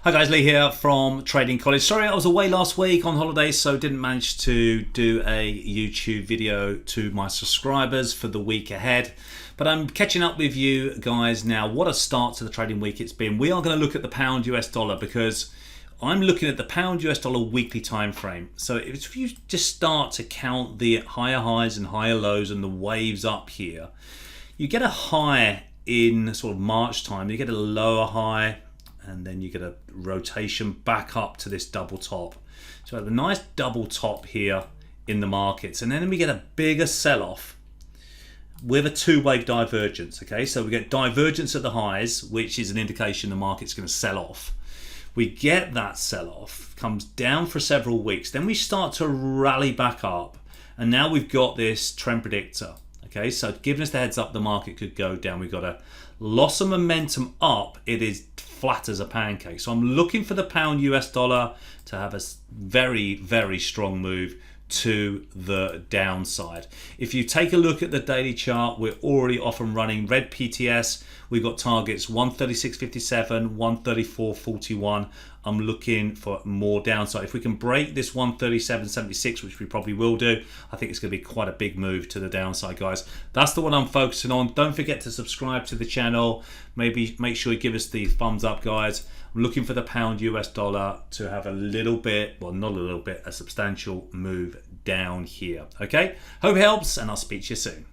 Hi guys, Lee here from Trading College. Sorry I was away last week on holiday, so didn't manage to do a YouTube video to my subscribers for the week ahead. But I'm catching up with you guys now. What a start to the trading week it's been. We are going to look at the pound US dollar because I'm looking at the pound US dollar weekly time frame. So if you just start to count the higher highs and higher lows and the waves up here, you get a high in sort of March time, you get a lower high, and then you get a rotation back up to this double top. So we have a nice double top here in the markets, and then we get a bigger sell-off with a two-wave divergence. Okay, so we get divergence at the highs, which is an indication the market's going to sell off. We get that sell-off, comes down for several weeks, then we start to rally back up, and now we've got this trend predictor. Okay, so giving us the heads up the market could go down. We've got a loss of momentum up. It is flat as a pancake. So I'm looking for the pound US dollar to have a very, very strong move to the downside. If you take a look at the daily chart, we're already off and running. Red PTS, we've got targets 136.57, 134.41. I'm looking for more downside. If we can break this 137.76, which we probably will do, I think it's going to be quite a big move to the downside, guys. That's the one I'm focusing on. Don't forget to subscribe to the channel. Maybe make sure you give us the thumbs up, guys. I'm looking for the pound US dollar to have a little bit, well, not a little bit, a substantial move down here. Okay, hope it helps, and I'll speak to you soon.